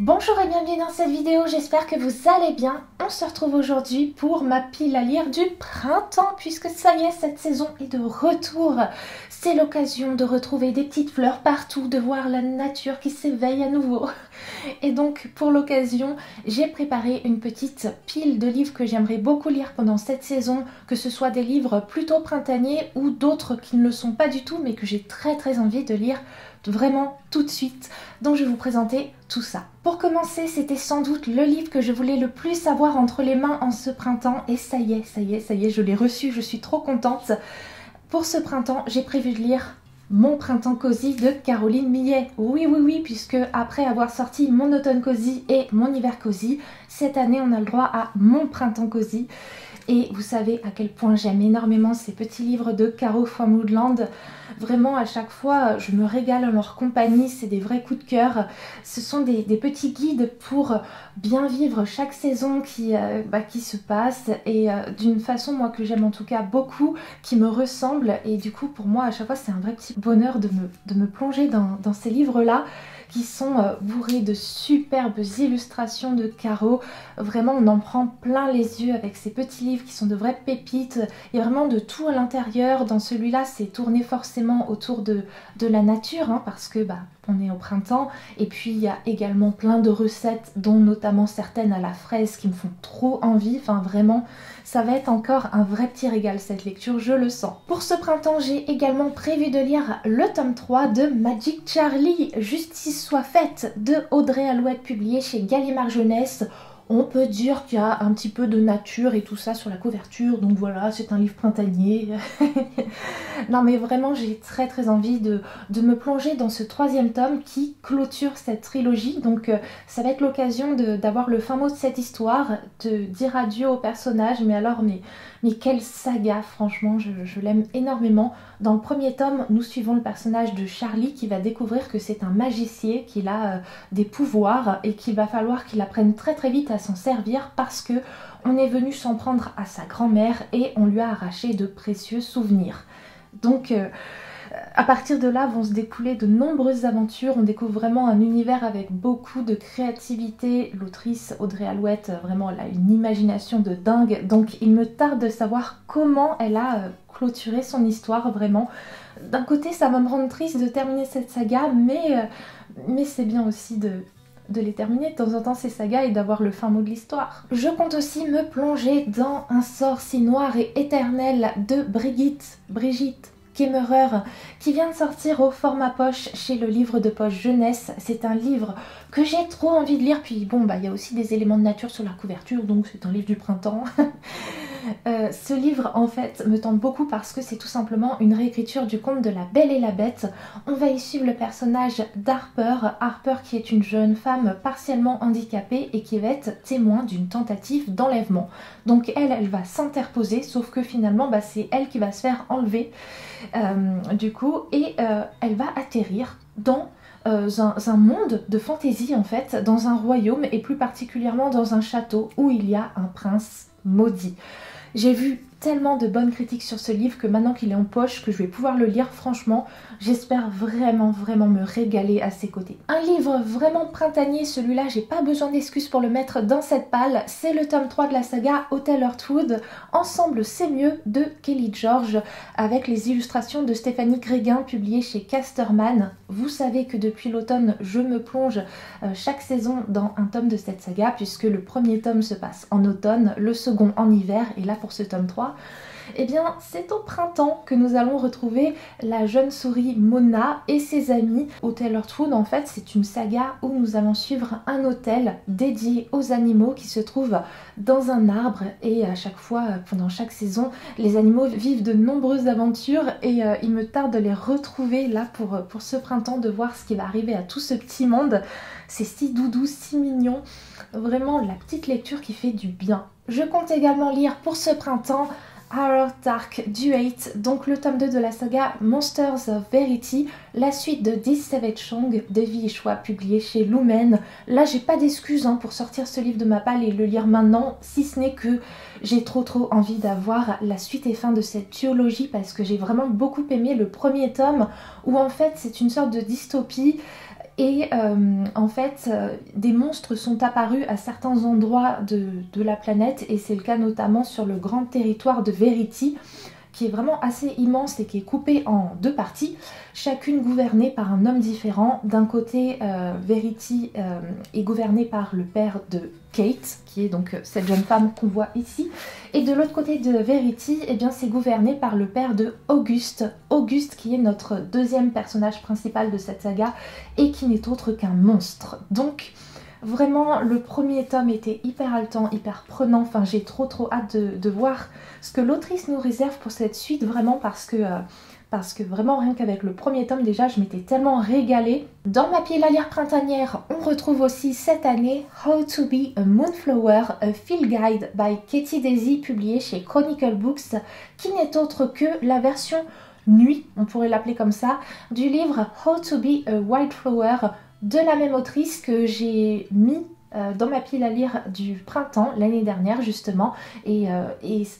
Bonjour et bienvenue dans cette vidéo, j'espère que vous allez bien. On se retrouve aujourd'hui pour ma pile à lire du printemps, puisque ça y est, cette saison est de retour. C'est l'occasion de retrouver des petites fleurs partout, de voir la nature qui s'éveille à nouveau. Et donc pour l'occasion, j'ai préparé une petite pile de livres que j'aimerais beaucoup lire pendant cette saison, que ce soit des livres plutôt printaniers ou d'autres qui ne le sont pas du tout, mais que j'ai très envie de lire vraiment tout de suite. Donc je vais vous présenter tout ça. Pour commencer, c'était sans doute le livre que je voulais le plus avoir entre les mains en ce printemps. Et ça y est, je l'ai reçu, je suis trop contente. Pour ce printemps, j'ai prévu de lire Mon printemps cosy de Caroline Millet. Oui, puisque après avoir sorti Mon automne cosy et Mon hiver cosy, cette année on a le droit à Mon printemps cosy. Et vous savez à quel point j'aime énormément ces petits livres de Caro from Woodland. Vraiment, à chaque fois, je me régale en leur compagnie. C'est des vrais coups de cœur. Ce sont des petits guides pour bien vivre chaque saison qui se passe. Et d'une façon, moi, que j'aime en tout cas beaucoup, qui me ressemble. Et du coup, pour moi, à chaque fois, c'est un vrai petit bonheur de me plonger dans ces livres-là, qui sont bourrés de superbes illustrations de Caro. Vraiment, on en prend plein les yeux avec ces petits livres qui sont de vraies pépites. Il y a vraiment de tout à l'intérieur. Dans celui-là, c'est tourné forcément autour de la nature, hein, parce que on est au printemps. Et puis, il y a également plein de recettes, dont notamment certaines à la fraise qui me font trop envie. Enfin, vraiment, ça va être encore un vrai petit régal cette lecture, je le sens. Pour ce printemps, j'ai également prévu de lire le tome 3 de Magic Charlie, Justice soit faite, de Audrey Alouette, publié chez Gallimard Jeunesse. On peut dire qu'il y a un petit peu de nature et tout ça sur la couverture, donc voilà, c'est un livre printanier. Non mais vraiment, j'ai très envie de me plonger dans ce troisième tome qui clôture cette trilogie. Donc ça va être l'occasion d'avoir le fin mot de cette histoire, de dire adieu au personnage. Mais alors, mais quelle saga, franchement, je l'aime énormément. Dans le premier tome, nous suivons le personnage de Charlie qui va découvrir que c'est un magicien, qu'il a des pouvoirs et qu'il va falloir qu'il apprenne très vite à s'en servir parce que on est venu s'en prendre à sa grand-mère et on lui a arraché de précieux souvenirs. Donc à partir de là vont se découler de nombreuses aventures. On découvre vraiment un univers avec beaucoup de créativité. L'autrice Audrey Alouette, vraiment, elle a une imagination de dingue. Donc il me tarde de savoir comment elle a clôturé son histoire, vraiment. D'un côté, ça va me rendre triste de terminer cette saga, mais c'est bien aussi de les terminer de temps en temps ces sagas et d'avoir le fin mot de l'histoire. Je compte aussi me plonger dans Un sort si noir et éternel de Brigitte Kemmerer, qui vient de sortir au format poche chez le livre de poche jeunesse. C'est un livre que j'ai trop envie de lire, puis bon, il y a aussi des éléments de nature sur la couverture, donc c'est un livre du printemps. Ce livre en fait me tente beaucoup parce que c'est tout simplement une réécriture du conte de La Belle et la Bête. On va y suivre le personnage d'Harper qui est une jeune femme partiellement handicapée et qui va être témoin d'une tentative d'enlèvement. Donc elle va s'interposer, sauf que finalement c'est elle qui va se faire enlever du coup, et elle va atterrir dans un monde de fantaisie en fait, dans un royaume et plus particulièrement dans un château où il y a un prince maudit. J'ai vu tellement de bonnes critiques sur ce livre que maintenant qu'il est en poche, que je vais pouvoir le lire, franchement, j'espère vraiment me régaler à ses côtés. Un livre vraiment printanier, celui-là, j'ai pas besoin d'excuses pour le mettre dans cette palle, c'est le tome 3 de la saga Hôtel Heartwood, Ensemble c'est mieux de Kelly George, avec les illustrations de Stéphanie Gréguin, publiées chez Casterman. Vous savez que depuis l'automne, je me plonge chaque saison dans un tome de cette saga, puisque le premier tome se passe en automne, le second en hiver, et là pour ce tome 3, eh bien, c'est au printemps que nous allons retrouver la jeune souris Mona et ses amis. Hôtel Heartwood, en fait, c'est une saga où nous allons suivre un hôtel dédié aux animaux qui se trouve dans un arbre. Et à chaque fois, pendant chaque saison, les animaux vivent de nombreuses aventures et il me tarde de les retrouver là pour ce printemps, de voir ce qui va arriver à tout ce petit monde. C'est si doudou, si mignon. Vraiment la petite lecture qui fait du bien. Je compte également lire pour ce printemps Hour Dark Duet, donc le tome 2 de la saga Monsters of Verity, la suite de This Savage Song de Vi Choi, publié chez Lumen. Là, j'ai pas d'excuses pour sortir ce livre de ma palle et le lire maintenant, si ce n'est que j'ai trop envie d'avoir la suite et fin de cette duologie, parce que j'ai vraiment beaucoup aimé le premier tome, où en fait c'est une sorte de dystopie. Et en fait, des monstres sont apparus à certains endroits de la planète, et c'est le cas notamment sur le grand territoire de Verity, qui est vraiment assez immense et qui est coupé en deux parties, chacune gouvernée par un homme différent. D'un côté, Verity est gouvernée par le père de Kate, qui est donc cette jeune femme qu'on voit ici, et de l'autre côté de Verity, eh bien, c'est gouverné par le père de Auguste, Auguste qui est notre deuxième personnage principal de cette saga, et qui n'est autre qu'un monstre. Donc, vraiment, le premier tome était hyper haletant, hyper prenant. Enfin, j'ai trop hâte de voir ce que l'autrice nous réserve pour cette suite, vraiment, parce que vraiment, rien qu'avec le premier tome, déjà, je m'étais tellement régalée. Dans ma pile à lire printanière, on retrouve aussi cette année How to be a Moonflower, a Field Guide by Katie Daisy, publié chez Chronicle Books, qui n'est autre que la version nuit, on pourrait l'appeler comme ça, du livre How to be a Wildflower, de la même autrice que j'ai mis dans ma pile à lire du printemps l'année dernière justement, et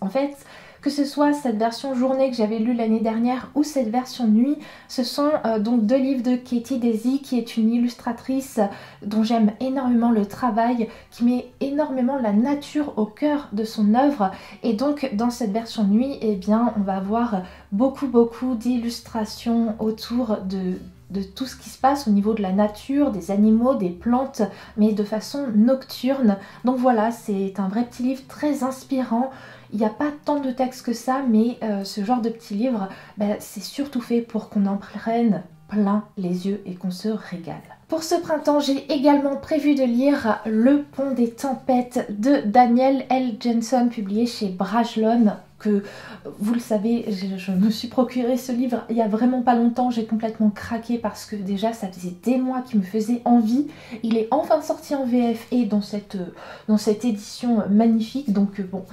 en fait, que ce soit cette version journée que j'avais lue l'année dernière ou cette version nuit, ce sont donc deux livres de Katie Daisy, qui est une illustratrice dont j'aime énormément le travail, qui met énormément la nature au cœur de son œuvre. Et donc dans cette version nuit, eh bien, on va avoir beaucoup d'illustrations autour de tout ce qui se passe au niveau de la nature, des animaux, des plantes, mais de façon nocturne. Donc voilà, c'est un vrai petit livre très inspirant. Il n'y a pas tant de texte que ça, mais ce genre de petit livre, c'est surtout fait pour qu'on en prenne plein les yeux et qu'on se régale. Pour ce printemps, j'ai également prévu de lire Le Pont des Tempêtes de Daniel L. Jensen, publié chez Brajlon, que vous le savez, je me suis procuré ce livre il y a vraiment pas longtemps. J'ai complètement craqué parce que déjà ça faisait des mois qu'il me faisait envie. Il est enfin sorti en VF et dans cette édition magnifique, donc bon...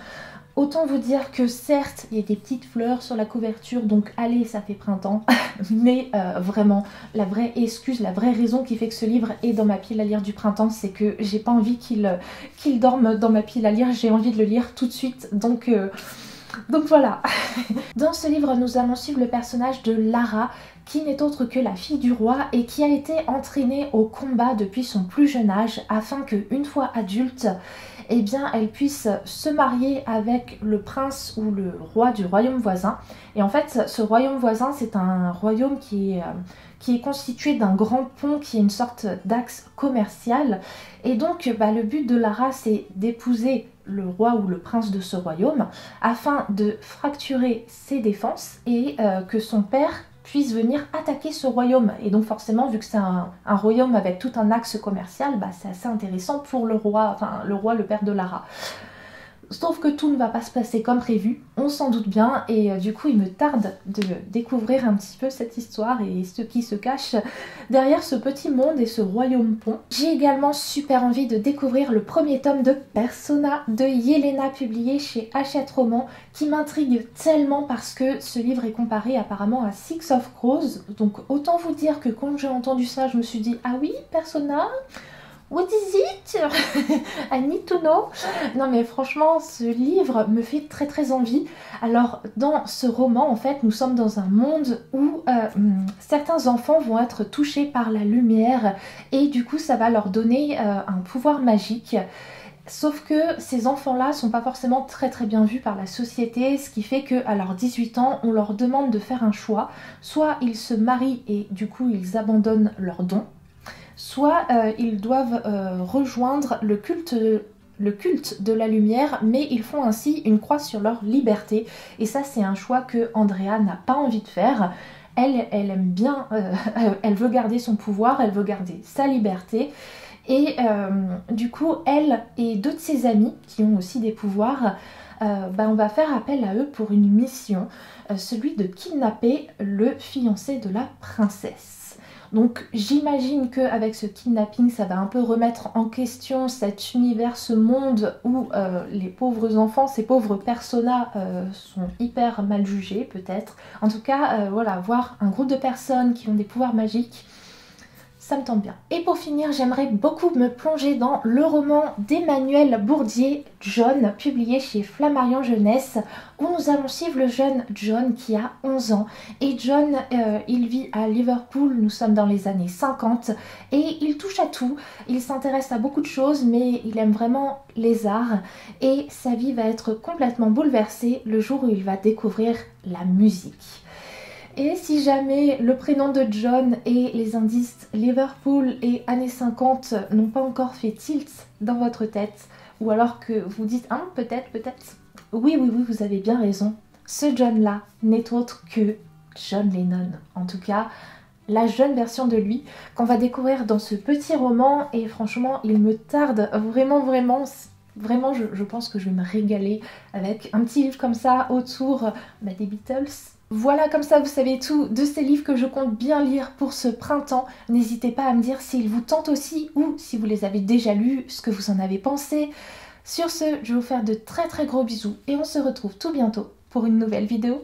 Autant vous dire que certes, il y a des petites fleurs sur la couverture, donc allez, ça fait printemps. Mais vraiment, la vraie excuse, la vraie raison qui fait que ce livre est dans ma pile à lire du printemps, c'est que j'ai pas envie qu'il dorme dans ma pile à lire, j'ai envie de le lire tout de suite. Donc voilà. Dans ce livre, nous allons suivre le personnage de Lara, qui n'est autre que la fille du roi et qui a été entraînée au combat depuis son plus jeune âge, afin que, une fois adulte, eh bien, elle puisse se marier avec le prince ou le roi du royaume voisin. Et en fait, ce royaume voisin, c'est un royaume qui est constitué d'un grand pont, qui est une sorte d'axe commercial. Et donc, le but de Lara, c'est d'épouser le roi ou le prince de ce royaume, afin de fracturer ses défenses et que son père puisse venir attaquer ce royaume. Et donc forcément, vu que c'est un royaume avec tout un axe commercial, c'est assez intéressant pour le roi, le père de Lara. Sauf que tout ne va pas se passer comme prévu, on s'en doute bien, et du coup il me tarde de découvrir un petit peu cette histoire et ce qui se cache derrière ce petit monde et ce royaume pont. J'ai également super envie de découvrir le premier tome de Persona de Yelena, publié chez Hachette Roman, qui m'intrigue tellement parce que ce livre est comparé apparemment à Six of Crows. Donc autant vous dire que quand j'ai entendu ça, je me suis dit « Ah oui, Persona ? What is it? I need to know. » Non mais franchement, ce livre me fait très envie. Alors dans ce roman, en fait, nous sommes dans un monde où certains enfants vont être touchés par la lumière et du coup ça va leur donner un pouvoir magique. Sauf que ces enfants-là sont pas forcément très bien vus par la société, ce qui fait qu'à leurs 18 ans, on leur demande de faire un choix. Soit ils se marient et du coup ils abandonnent leurs dons, soit ils doivent rejoindre le culte de la lumière, mais ils font ainsi une croix sur leur liberté. Et ça, c'est un choix que Andrea n'a pas envie de faire. Elle aime bien, elle veut garder son pouvoir, elle veut garder sa liberté. Et du coup, elle et deux de ses amis, qui ont aussi des pouvoirs, on va faire appel à eux pour une mission, celui de kidnapper le fiancé de la princesse. Donc j'imagine qu'avec ce kidnapping, ça va un peu remettre en question cet univers, ce monde où les pauvres enfants, ces pauvres personas sont hyper mal jugés peut-être. En tout cas, voilà, voir un groupe de personnes qui ont des pouvoirs magiques, ça me tente bien. Et pour finir, j'aimerais beaucoup me plonger dans le roman d'Emmanuel Bourdier, John, publié chez Flammarion Jeunesse, où nous allons suivre le jeune John qui a 11 ans. Et John, il vit à Liverpool, nous sommes dans les années 50, et il touche à tout. Il s'intéresse à beaucoup de choses, mais il aime vraiment les arts. Et sa vie va être complètement bouleversée le jour où il va découvrir la musique. Et si jamais le prénom de John et les indices Liverpool et années 50 n'ont pas encore fait tilt dans votre tête, ou alors que vous dites « peut-être, oui, vous avez bien raison. Ce John-là n'est autre que John Lennon. En tout cas, la jeune version de lui qu'on va découvrir dans ce petit roman. Et franchement, il me tarde vraiment, je pense que je vais me régaler avec un petit livre comme ça autour des Beatles. Voilà, comme ça vous savez tout de ces livres que je compte bien lire pour ce printemps. N'hésitez pas à me dire s'ils vous tentent aussi ou si vous les avez déjà lus, ce que vous en avez pensé. Sur ce, je vais vous faire de très gros bisous et on se retrouve tout bientôt pour une nouvelle vidéo.